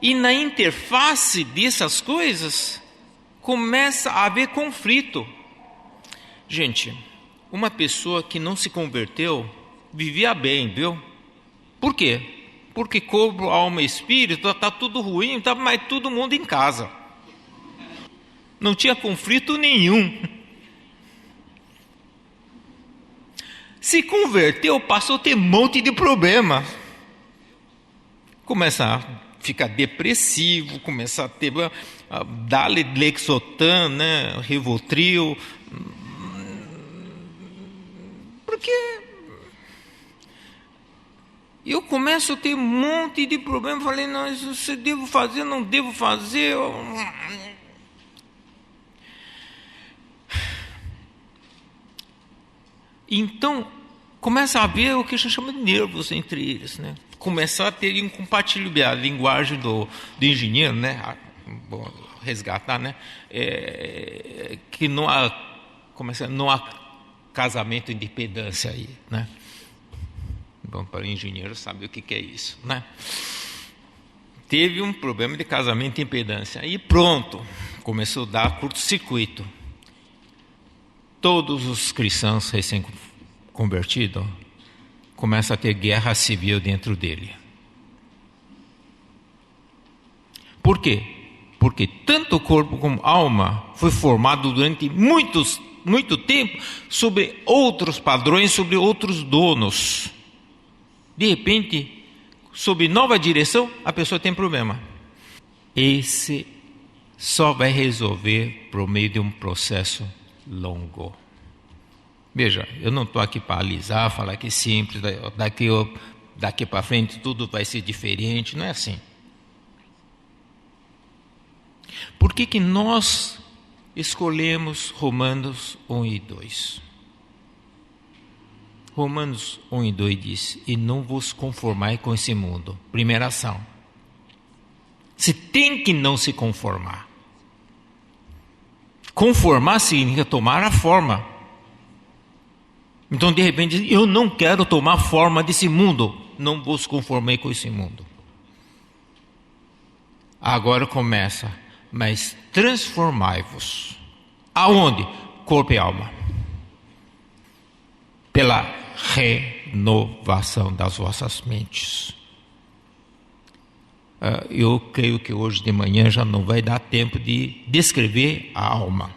E na interface dessas coisas, começa a haver conflito. Gente, uma pessoa que não se converteu, vivia bem, viu? Por quê? Porque corpo, alma e espírito, está tudo ruim, mas todo mundo em casa. Não tinha conflito nenhum. Se converteu, passou a ter um monte de problema. Começa a ficar depressivo, começa a ter Lexotan, né, Rivotril. Porque eu começo a ter um monte de problema. Falei, não, isso devo fazer, não devo fazer. Então, começa a haver o que a gente chama de nervos entre eles, né? Começar a ter incompatibilidade, a linguagem do engenheiro, né? Vou resgatar, né? Que não há casamento em dependência aí, né? Bom, para o engenheiro sabe o que é isso, né? Teve um problema de casamento e impedância. Aí pronto, começou a dar curto-circuito. Todos os cristãos recém-convertidos começam a ter guerra civil dentro dele. Por quê? Porque tanto o corpo como a alma foi formado durante muito tempo sobre outros padrões, sobre outros donos. De repente, sob nova direção, a pessoa tem problema. Esse só vai resolver por meio de um processo longo. Veja, eu não estou aqui para alisar, falar que é simples, daqui para frente tudo vai ser diferente, não é assim. Por que nós escolhemos Romanos 1 e 2? Romanos 1 e 2 diz: e não vos conformai com esse mundo. Primeira ação. Você tem que não se conformar. Conformar significa tomar a forma. Então, de repente, eu não quero tomar a forma desse mundo. Não vos conformei com esse mundo. Agora começa. Mas transformai-vos. Aonde? Corpo e alma. Pela renovação das vossas mentes. Eu creio que hoje de manhã já não vai dar tempo de descrever a alma.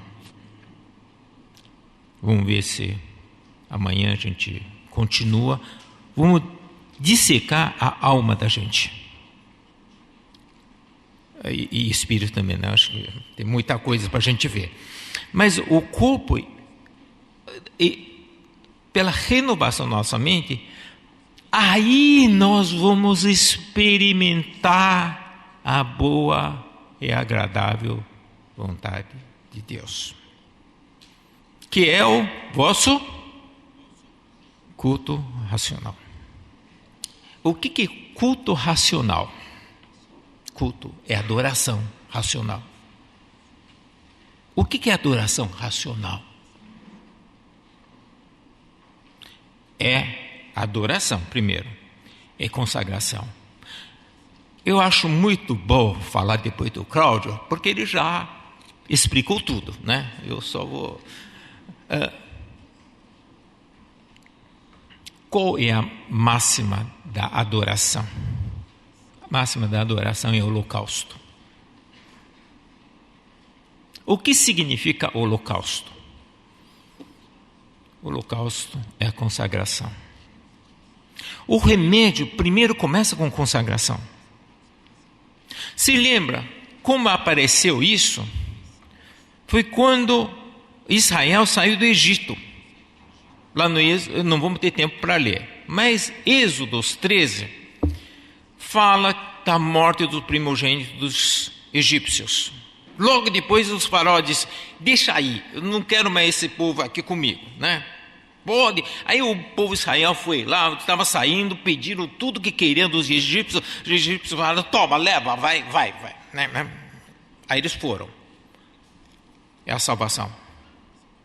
Vamos ver se amanhã a gente continua. Vamos dissecar a alma da gente. E espírito também, né? Acho que tem muita coisa para a gente ver. Mas o corpo, pela renovação da nossa mente, aí nós vamos experimentar a boa e agradável vontade de Deus, que é o vosso culto racional. O que é culto racional? Culto é adoração racional. O que é adoração racional? É adoração, primeiro. É consagração. Eu acho muito bom falar depois do Cláudio, porque ele já explicou tudo, né? Eu só vou... Qual é a máxima da adoração? A máxima da adoração é o holocausto. O que significa holocausto? O holocausto é a consagração. O remédio primeiro começa com consagração. Se lembra como apareceu isso? Foi quando Israel saiu do Egito. Lá no Êxodo, não vamos ter tempo para ler, mas Êxodo 13 fala da morte dos primogênitos dos egípcios. Logo depois os faraó diz: deixa aí, eu não quero mais esse povo aqui comigo, né? Pode. Aí o povo de Israel foi lá, estava saindo, pediram tudo que queriam dos egípcios. Os egípcios falaram: toma, leva, vai, né? Aí eles foram. É a salvação.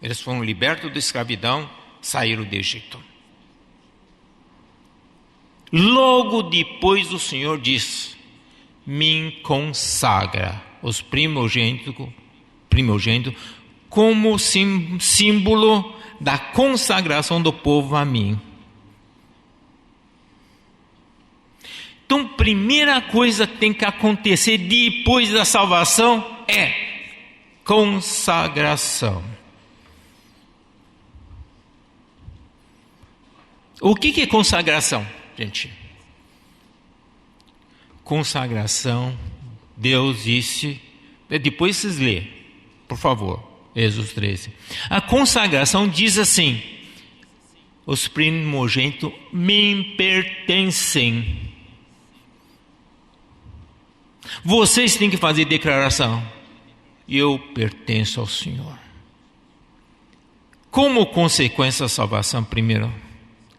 Eles foram libertos da escravidão, saíram do Egito. Logo depois o Senhor diz: me consagra os primogênitos como símbolo da consagração do povo a mim. Então, primeira coisa que tem que acontecer depois da salvação é consagração. O que é consagração, gente? Consagração, Deus disse, depois vocês lêem, por favor, Êxodo 13. A consagração diz assim: os primogênitos me pertencem. Vocês têm que fazer declaração: eu pertenço ao Senhor. Como consequência da salvação, primeiro,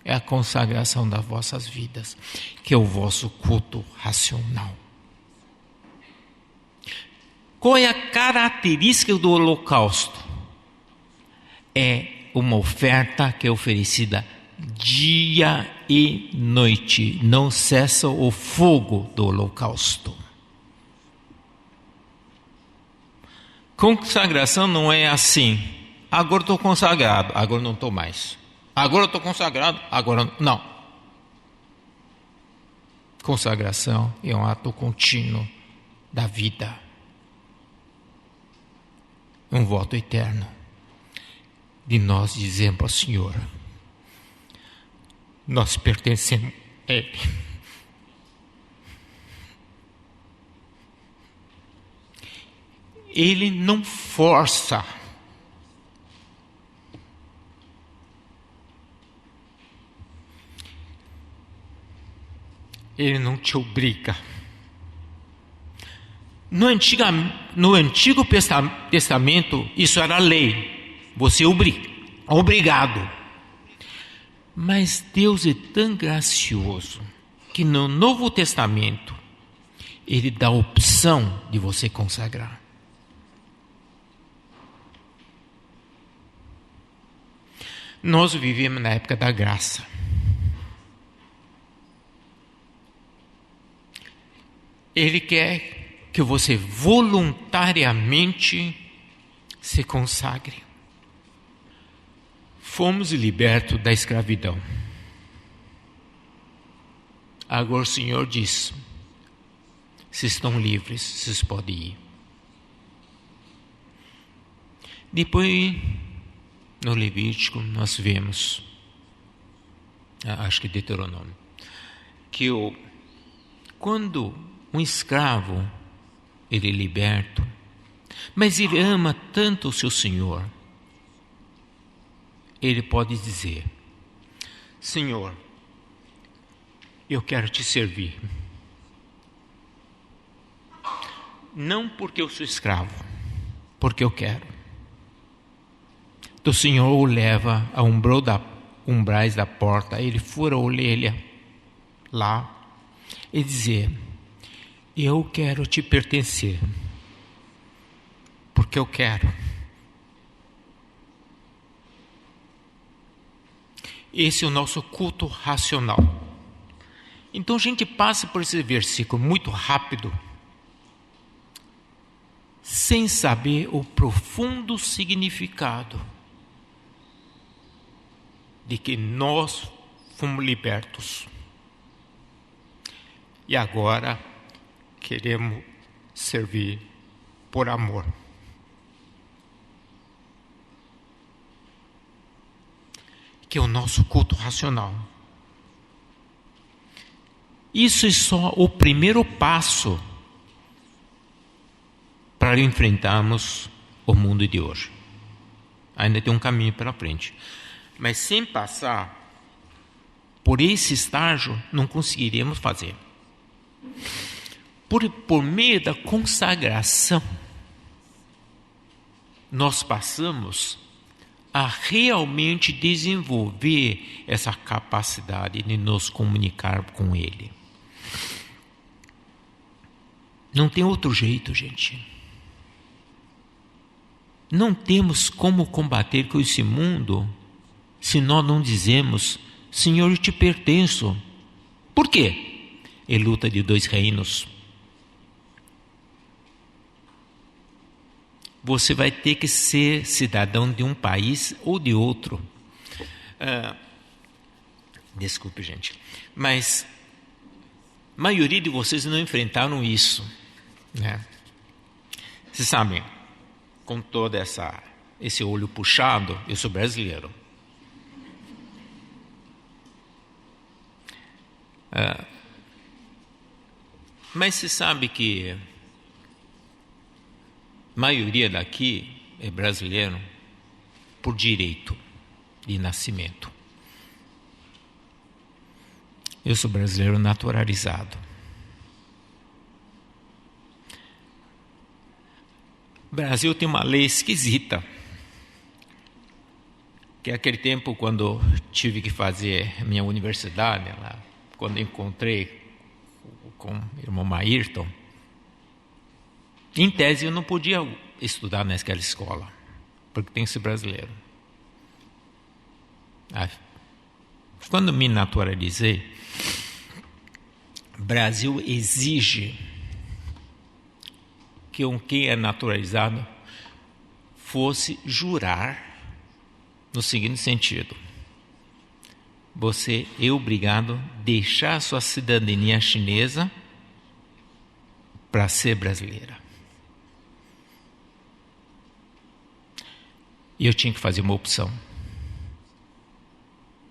é a consagração das vossas vidas, que é o vosso culto racional. Qual é a característica do holocausto? É uma oferta que é oferecida dia e noite, não cessa o fogo do holocausto. Consagração não é assim: agora estou consagrado, agora não estou mais. Agora estou consagrado, agora não. Consagração é um ato contínuo da vida, um voto eterno de nós dizemos ao Senhor: nós pertencemos a Ele. Ele não força. Ele não te obriga. No Antigo Testamento, isso era lei. Você é obrigado. Mas Deus é tão gracioso que no Novo Testamento Ele dá a opção de você consagrar. Nós vivemos na época da graça. Ele quer que você voluntariamente se consagre. Fomos libertos da escravidão. Agora o Senhor diz: vocês estão livres, vocês podem ir. Depois, no Levítico, nós vemos, acho que Deuteronômio, que quando um escravo, ele é liberto, mas ele ama tanto o seu Senhor, ele pode dizer: Senhor, eu quero te servir. Não porque eu sou escravo, porque eu quero. Então o Senhor o leva a umbrais da porta, ele fura a orelha lá e dizer: eu quero te pertencer, porque eu quero. Esse é o nosso culto racional. Então a gente passa por esse versículo muito rápido, sem saber o profundo significado de que nós fomos libertos. E agora queremos servir por amor. Que é o nosso culto racional. Isso é só o primeiro passo para enfrentarmos o mundo de hoje. Ainda tem um caminho pela frente. Mas sem passar por esse estágio, não conseguiremos fazer. Por meio da consagração, nós passamos a realmente desenvolver essa capacidade de nos comunicar com Ele. Não tem outro jeito, gente. Não temos como combater com esse mundo se nós não dizemos: Senhor, eu te pertenço. Por quê? É luta de dois reinos. Você vai ter que ser cidadão de um país ou de outro. Desculpe, gente. Mas a maioria de vocês não enfrentaram isso, né? Vocês sabem, com todo esse olho puxado, eu sou brasileiro. Mas você sabe que a maioria daqui é brasileiro por direito de nascimento. Eu sou brasileiro naturalizado. O Brasil tem uma lei esquisita, que é aquele tempo quando tive que fazer minha universidade, lá, quando encontrei com o irmão Maírton. Em tese eu não podia estudar naquela escola, porque tem que ser brasileiro. Quando me naturalizei, o Brasil exige que quem é naturalizado fosse jurar no seguinte sentido: você é obrigado a deixar a sua cidadania chinesa para ser brasileira. E eu tinha que fazer uma opção,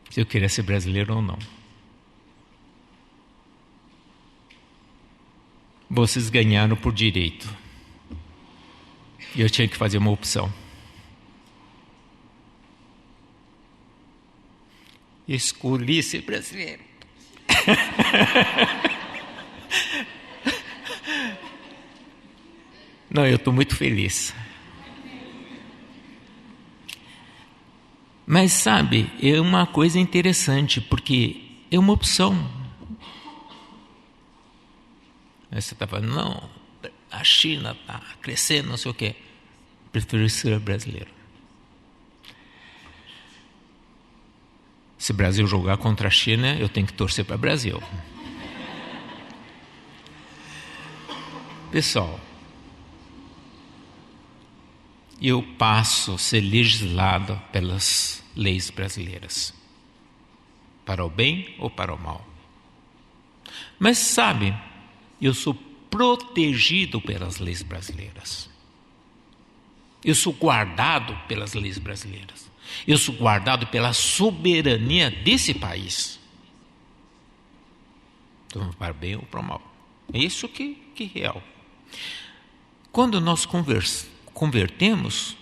se eu queria ser brasileiro ou não. Vocês ganharam por direito, e eu tinha que fazer uma opção. Escolhi ser brasileiro. Não, eu estou muito feliz. Mas sabe, é uma coisa interessante, porque é uma opção. Aí você está falando, não, a China está crescendo, não sei o quê. Prefiro ser brasileiro. Se o Brasil jogar contra a China, eu tenho que torcer para o Brasil. Pessoal, eu passo a ser legislado pelas leis brasileiras, para o bem ou para o mal. Mas sabe, eu sou protegido pelas leis brasileiras. Eu sou guardado pelas leis brasileiras. Eu sou guardado pela soberania desse país. Então, para o bem ou para o mal. É isso que é real. Quando nós convertemos,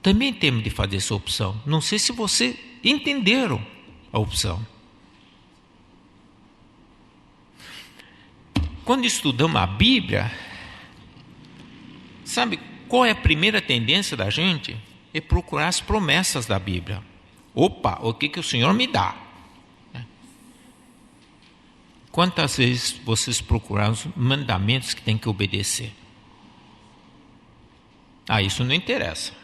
também temos de fazer essa opção. Não sei se vocês entenderam a opção. Quando estudamos a Bíblia, sabe qual é a primeira tendência da gente? É procurar as promessas da Bíblia. Opa, o que o Senhor me dá? Quantas vezes vocês procuraram os mandamentos que tem que obedecer? Isso não interessa.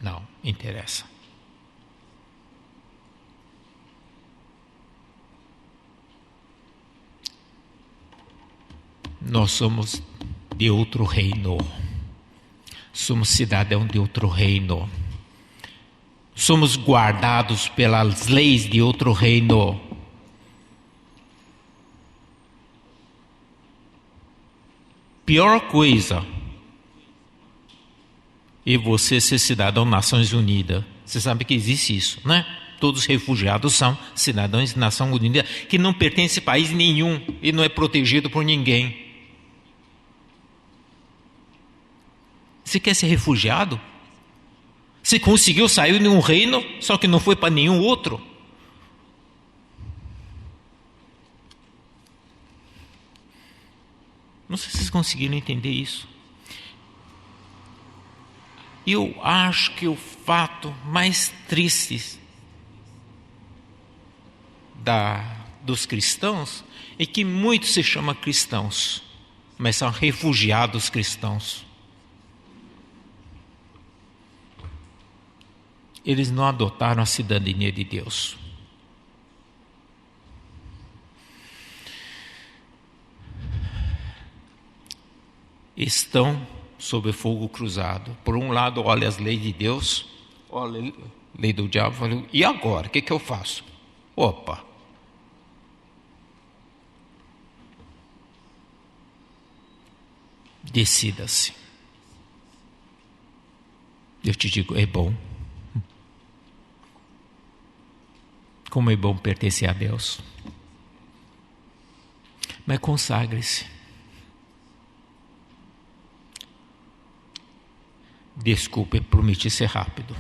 Não, interessa. Nós somos de outro reino. Somos cidadãos de outro reino. Somos guardados pelas leis de outro reino. Pior coisa é você ser cidadão das Nações Unidas. Você sabe que existe isso, né? Todos os refugiados são cidadãos das Nações Unidas, que não pertencem a país nenhum e não é protegido por ninguém. Você quer ser refugiado? Você conseguiu sair de um reino, só que não foi para nenhum outro. Não sei se vocês conseguiram entender isso. Eu acho que o fato mais triste dos cristãos é que muitos se chamam cristãos, mas são refugiados cristãos. Eles não adotaram a cidadania de Deus. Estão sob fogo cruzado. Por um lado, olha as leis de Deus, olha a lei do diabo, fala, e agora? O que eu faço? Opa! Decida-se. Eu te digo, é bom. Como é bom pertencer a Deus. Mas consagre-se. Desculpe, prometi ser rápido.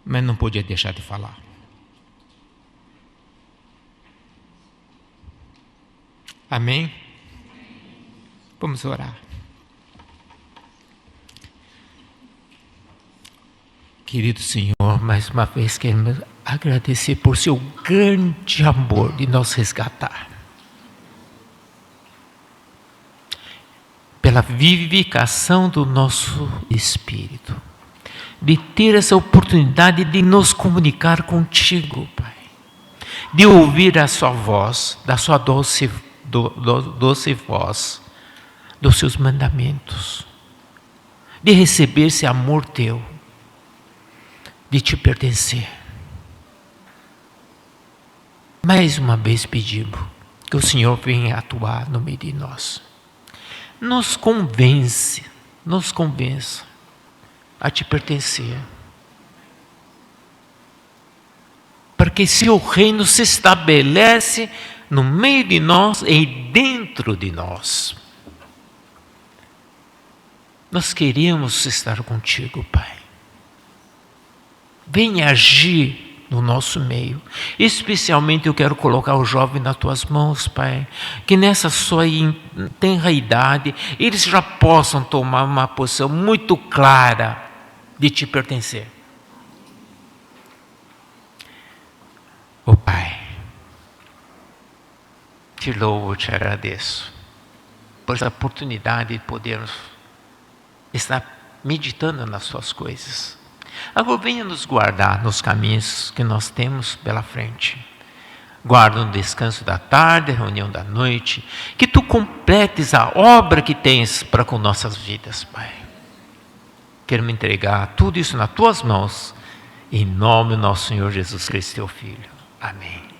Mas não podia deixar de falar. Amém? Vamos orar. Querido Senhor, mais uma vez queremos agradecer por seu grande amor de nos resgatar. Pela vivificação do nosso espírito. de ter essa oportunidade de nos comunicar contigo, Pai. De ouvir a sua voz, da sua doce voz, dos seus mandamentos. De receber esse amor teu, de te pertencer. Mais uma vez pedimos que o Senhor venha atuar no meio de nós. Nos convença a te pertencer. Porque se o reino se estabelece no meio de nós e dentro de nós. Nós queremos estar contigo, Pai. Venha agir no nosso meio. Especialmente eu quero colocar o jovem nas tuas mãos, Pai. Que nessa sua tenra idade, eles já possam tomar uma posição muito clara de te pertencer. Oh Pai, te louvo, te agradeço por essa oportunidade de podermos estar meditando nas suas coisas. Agora venha nos guardar nos caminhos que nós temos pela frente. Guarda no descanso da tarde, reunião da noite. Que tu completes a obra que tens para com nossas vidas, Pai. Quero me entregar tudo isso nas tuas mãos. Em nome do nosso Senhor Jesus Cristo, teu Filho. Amém.